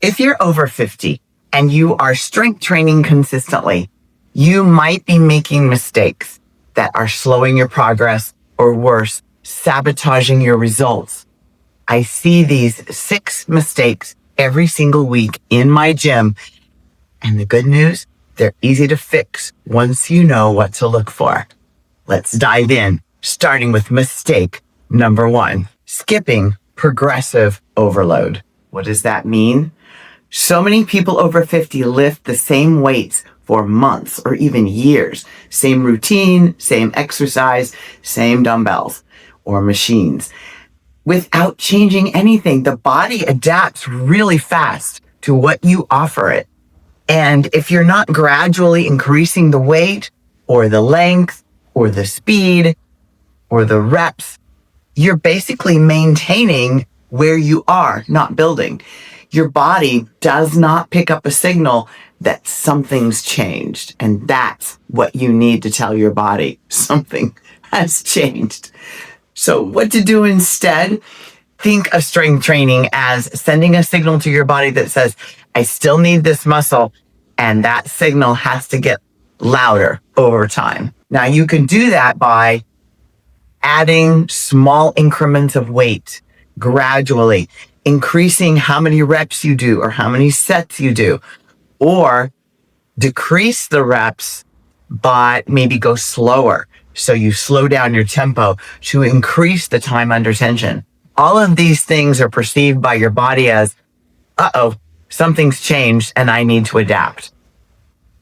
If you're over 50 and you are strength training consistently, you might be making mistakes that are slowing your progress or worse, sabotaging your results. I see these 6 mistakes every single week in my gym. And the good news, they're easy to fix once you know what to look for. Let's dive in, starting with mistake number 1, skipping progressive overload. What does that mean? So many people over 50 lift the same weights for months or even years. Same routine, same exercise, same dumbbells or machines. Without changing anything, the body adapts really fast to what you offer it. And if you're not gradually increasing the weight or the length or the speed or the reps, you're basically maintaining where you are, not building. Your body does not pick up a signal that something's changed. And that's what you need to tell your body. Something has changed. So what to do instead? Think of strength training as sending a signal to your body that says, I still need this muscle. And that signal has to get louder over time. Now you can do that by adding small increments of weight gradually, increasing how many reps you do or how many sets you do, or decrease the reps, but maybe go slower. So you slow down your tempo to increase the time under tension. All of these things are perceived by your body as, something's changed and I need to adapt.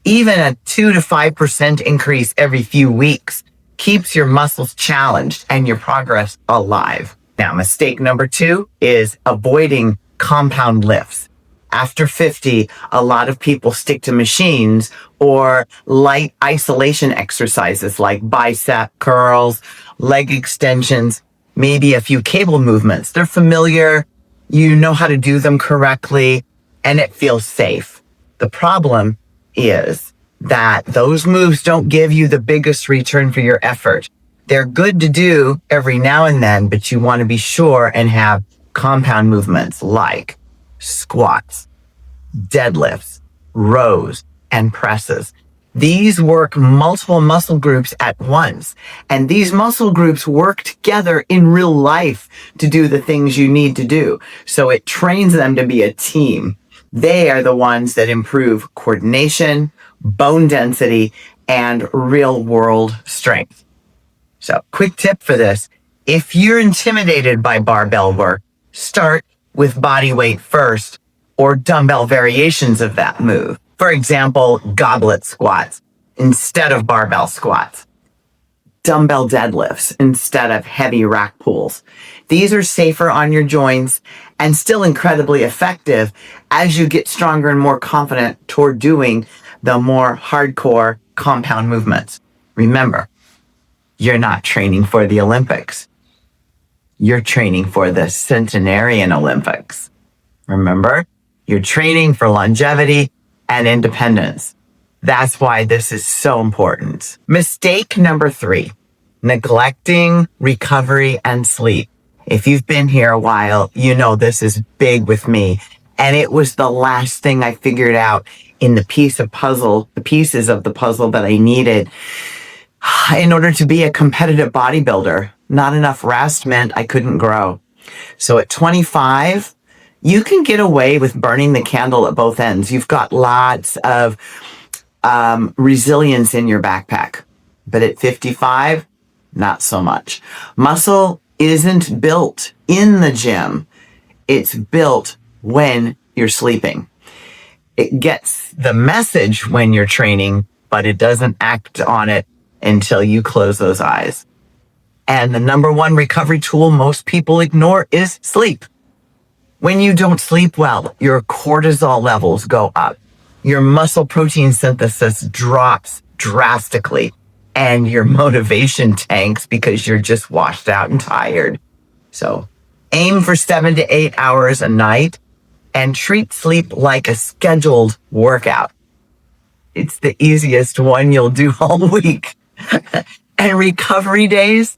Even a 2 to 5% increase every few weeks keeps your muscles challenged and your progress alive. Now, mistake number 2 is avoiding compound lifts. After 50, a lot of people stick to machines or light isolation exercises like bicep curls, leg extensions, maybe a few cable movements. They're familiar, you know how to do them correctly, and it feels safe. The problem is that those moves don't give you the biggest return for your effort. They're good to do every now and then, but you want to be sure and have compound movements like squats, deadlifts, rows, and presses. These work multiple muscle groups at once, and these muscle groups work together in real life to do the things you need to do. So it trains them to be a team. They are the ones that improve coordination, bone density, and real-world strength. So, quick tip for this. If you're intimidated by barbell work, start with body weight first or dumbbell variations of that move. For example, goblet squats instead of barbell squats. Dumbbell deadlifts instead of heavy rack pulls. These are safer on your joints and still incredibly effective as you get stronger and more confident toward doing the more hardcore compound movements. Remember, you're not training for the Olympics. You're training for the centenarian Olympics. Remember, you're training for longevity and independence. That's why this is so important. Mistake number 3, neglecting recovery and sleep. If you've been here a while, you know this is big with me. And it was the last thing I figured out in the pieces of the puzzle that I needed in order to be a competitive bodybuilder. Not enough rest meant I couldn't grow. So at 25, you can get away with burning the candle at both ends. You've got lots of resilience in your backpack. But at 55, not so much. Muscle isn't built in the gym. It's built when you're sleeping. It gets the message when you're training, but it doesn't act on it until you close those eyes. And the number 1 recovery tool most people ignore is sleep. When you don't sleep well, your cortisol levels go up. Your muscle protein synthesis drops drastically, and your motivation tanks because you're just washed out and tired. So aim for 7 to 8 hours a night and treat sleep like a scheduled workout. It's the easiest one you'll do all week. And recovery days,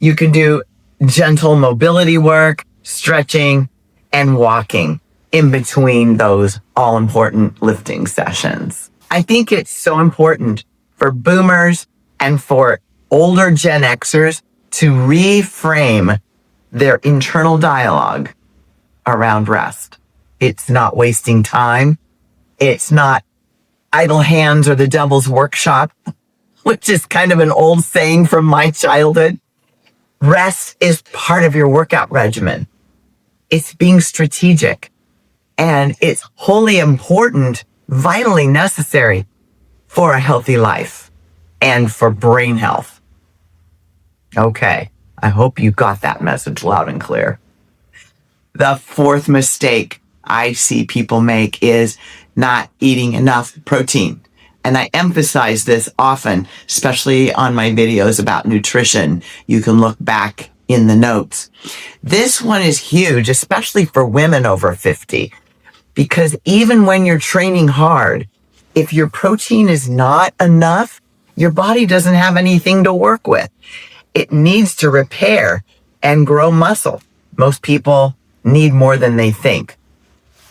you can do gentle mobility work, stretching, and walking. in between those all important lifting sessions. I think it's so important for boomers and for older Gen Xers to reframe their internal dialogue around rest. It's not wasting time. It's not idle hands or the devil's workshop, which is kind of an old saying from my childhood. Rest is part of your workout regimen. It's being strategic, and it's wholly important, vitally necessary for a healthy life and for brain health. Okay, I hope you got that message loud and clear. The fourth mistake I see people make is not eating enough protein. And I emphasize this often, especially on my videos about nutrition. You can look back in the notes. This one is huge, especially for women over 50, because even when you're training hard, if your protein is not enough, your body doesn't have anything to work with. It needs to repair and grow muscle. Most people need more than they think.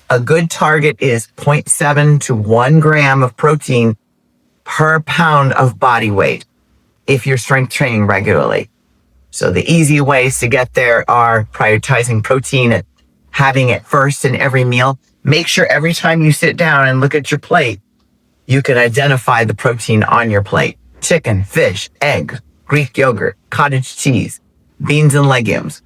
A good target is 0.7 to 1 gram of protein per pound of body weight if you're strength training regularly. So the easy ways to get there are prioritizing protein and having it first in every meal. Make sure every time you sit down and look at your plate, you can identify the protein on your plate. Chicken, fish, egg, Greek yogurt, cottage cheese, beans and legumes.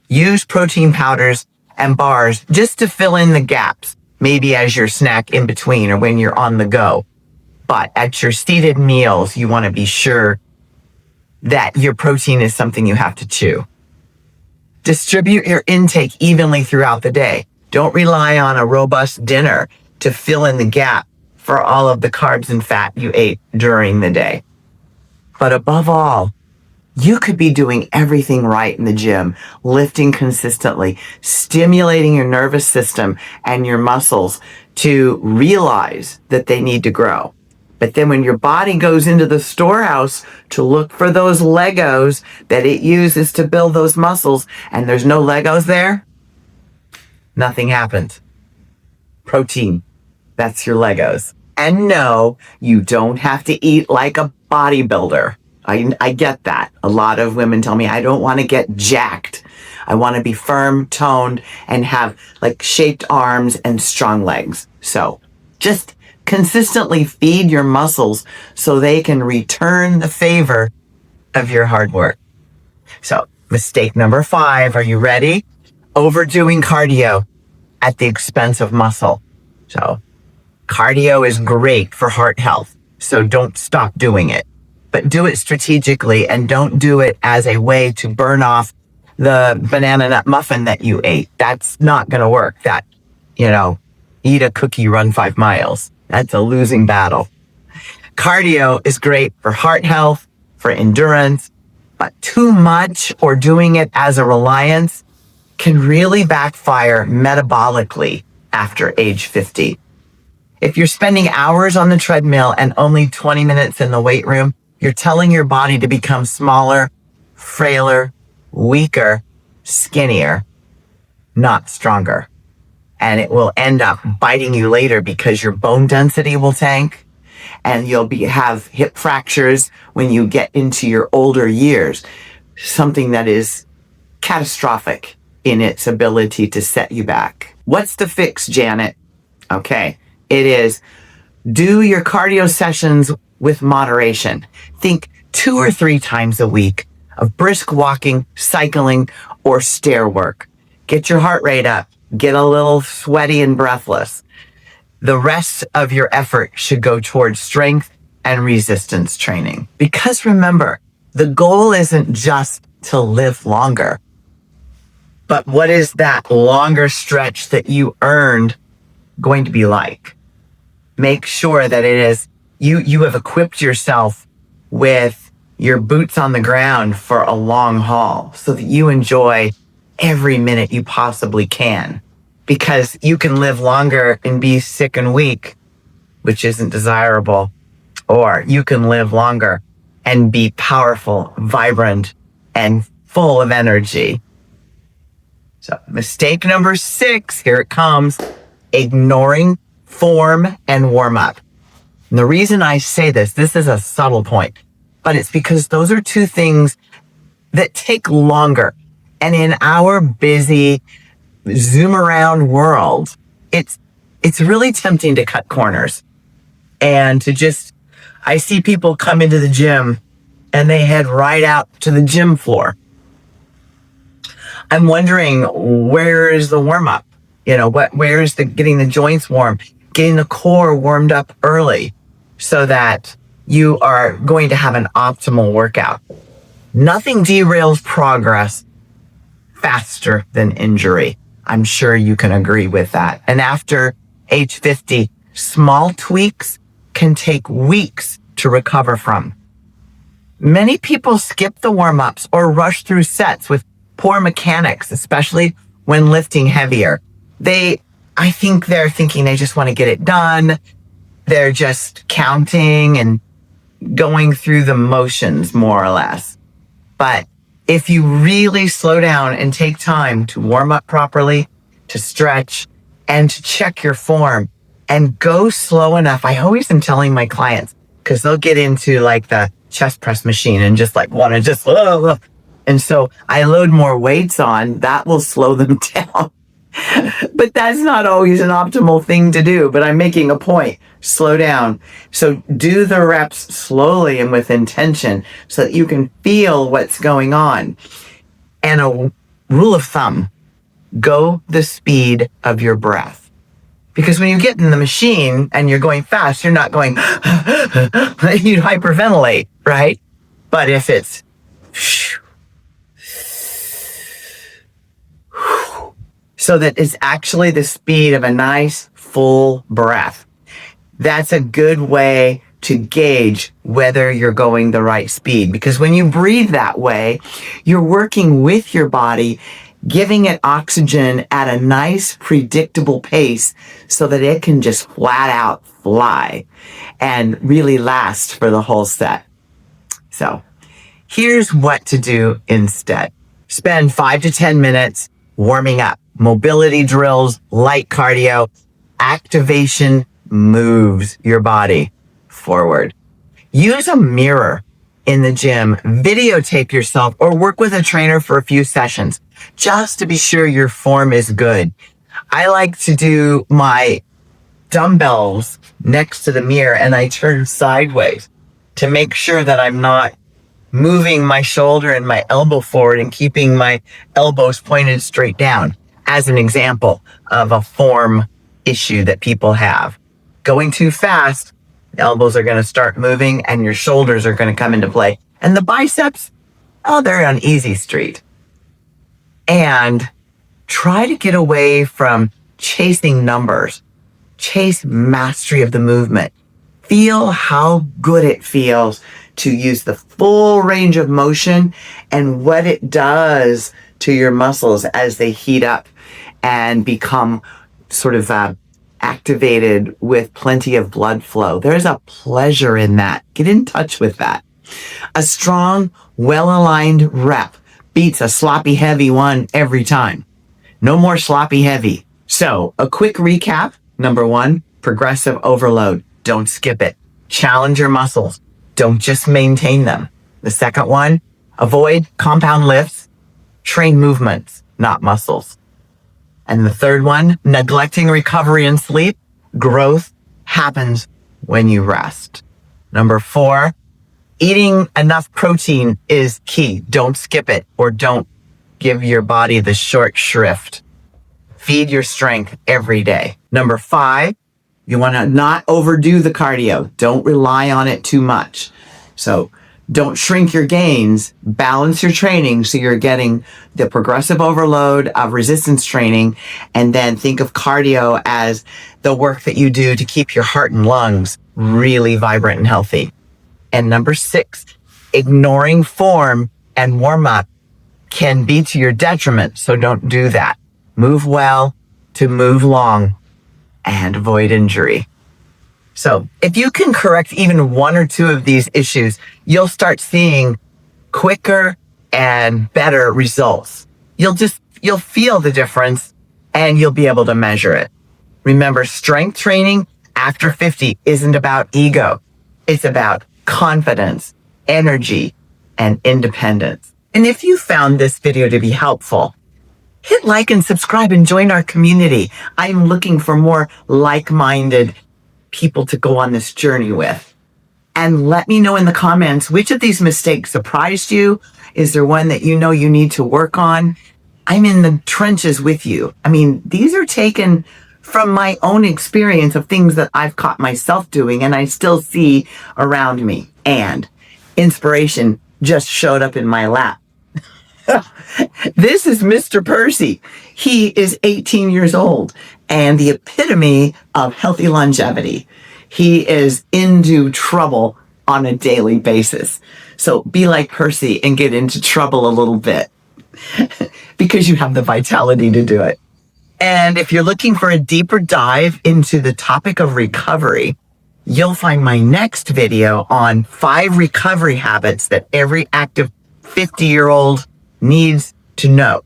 Use protein powders and bars just to fill in the gaps, maybe as your snack in between or when you're on the go. But at your seated meals, you want to be sure that your protein is something you have to chew. Distribute your intake evenly throughout the day. Don't rely on a robust dinner to fill in the gap for all of the carbs and fat you ate during the day. But above all, you could be doing everything right in the gym, lifting consistently, stimulating your nervous system and your muscles to realize that they need to grow. But then when your body goes into the storehouse to look for those Legos that it uses to build those muscles, and there's no Legos there, nothing happens. Protein, that's your Legos. And no, you don't have to eat like a bodybuilder. I get that. A lot of women tell me, I don't want to get jacked. I want to be firm, toned, and have like shaped arms and strong legs. So just consistently feed your muscles so they can return the favor of your hard work. So mistake number 5, are you ready? Overdoing cardio at the expense of muscle. So cardio is great for heart health, so don't stop doing it. But do it strategically and don't do it as a way to burn off the banana nut muffin that you ate. That's not going to work. That, eat a cookie, run 5 miles. That's a losing battle. Cardio is great for heart health, for endurance, but too much or doing it as a reliance can really backfire metabolically after age 50. If you're spending hours on the treadmill and only 20 minutes in the weight room, you're telling your body to become smaller, frailer, weaker, skinnier, not stronger. And it will end up biting you later because your bone density will tank and you'll have hip fractures when you get into your older years, something that is catastrophic in its ability to set you back. What's the fix, Janet? Okay, it is do your cardio sessions with moderation. Think 2 or 3 times a week of brisk walking, cycling, or stair work. Get your heart rate up. Get a little sweaty and breathless. The rest of your effort should go towards strength and resistance training. Because remember, the goal isn't just to live longer, but what is that longer stretch that you earned going to be like? Make sure that it is you have equipped yourself with your boots on the ground for a long haul so that you enjoy every minute you possibly can, because you can live longer and be sick and weak, which isn't desirable, or you can live longer and be powerful, vibrant, and full of energy. So mistake number 6, here it comes, ignoring form and warm up. And the reason I say this is a subtle point, but it's because those are two things that take longer. And in our busy zoom around world, it's really tempting to cut corners and to just, I see people come into the gym and they head right out to the gym floor. I'm wondering, where is the warm up? Where is getting the joints warm, getting the core warmed up early so that you are going to have an optimal workout. Nothing derails progress faster than injury. I'm sure you can agree with that. And after age 50, small tweaks can take weeks to recover from. Many people skip the warm-ups or rush through sets with poor mechanics, especially when lifting heavier. I think they're thinking they just want to get it done. They're just counting and going through the motions, more or less. But if you really slow down and take time to warm up properly, to stretch, and to check your form, and go slow enough, I always am telling my clients, because they'll get into like the chest press machine and just like want to just, and so I load more weights on, that will slow them down. But that's not always an optimal thing to do, but I'm making a point. Slow down. So do the reps slowly and with intention so that you can feel what's going on. And a rule of thumb, go the speed of your breath. Because when you get in the machine and you're going fast, you're not going, you hyperventilate, right? But if it's so that it's actually the speed of a nice full breath. That's a good way to gauge whether you're going the right speed. Because when you breathe that way, you're working with your body, giving it oxygen at a nice, predictable pace so that it can just flat out fly and really last for the whole set. So here's what to do instead. Spend 5 to 10 minutes warming up. Mobility drills, light cardio, activation moves your body forward. Use a mirror in the gym, videotape yourself, or work with a trainer for a few sessions just to be sure your form is good. I like to do my dumbbells next to the mirror and I turn sideways to make sure that I'm not moving my shoulder and my elbow forward and keeping my elbows pointed straight down, as an example of a form issue that people have. Going too fast, the elbows are going to start moving and your shoulders are going to come into play. And the biceps, they're on easy street. And try to get away from chasing numbers. Chase mastery of the movement. Feel how good it feels to use the full range of motion and what it does to your muscles as they heat up and become sort of activated with plenty of blood flow. There's a pleasure in that. Get in touch with that. A strong, well-aligned rep beats a sloppy heavy one every time. No more sloppy heavy. So a quick recap. Number 1, progressive overload. Don't skip it. Challenge your muscles. Don't just maintain them. The second one, avoid compound lifts. Train movements, not muscles. And the third one, neglecting recovery and sleep. Growth happens when you rest. Number 4, eating enough protein is key. Don't skip it or don't give your body the short shrift. Feed your strength every day. Number 5, you want to not overdo the cardio. Don't rely on it too much. So don't shrink your gains, balance your training so you're getting the progressive overload of resistance training, and then think of cardio as the work that you do to keep your heart and lungs really vibrant and healthy. And number 6, ignoring form and warm up can be to your detriment, so don't do that. Move well to move long and avoid injury. So if you can correct even 1 or 2 of these issues, you'll start seeing quicker and better results. You'll just you'll feel the difference and you'll be able to measure it. Remember, strength training after 50 isn't about ego. It's about confidence, energy, and independence. And if you found this video to be helpful, hit like and subscribe and join our community. I'm looking for more like-minded people to go on this journey with. And let me know in the comments, which of these mistakes surprised you? Is there one that you know you need to work on? I'm in the trenches with you. I mean, these are taken from my own experience of things that I've caught myself doing and I still see around me. And inspiration just showed up in my lap. This is Mr. Percy. He is 18 years old and the epitome of healthy longevity. He is into trouble on a daily basis. So be like Percy and get into trouble a little bit because you have the vitality to do it. And if you're looking for a deeper dive into the topic of recovery, you'll find my next video on 5 recovery habits that every active 50-year-old needs to know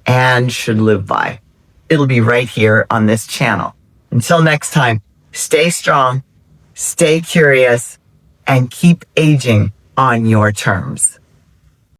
and should live by. It'll be right here on this channel. Until next time, stay strong, stay curious, and keep aging on your terms.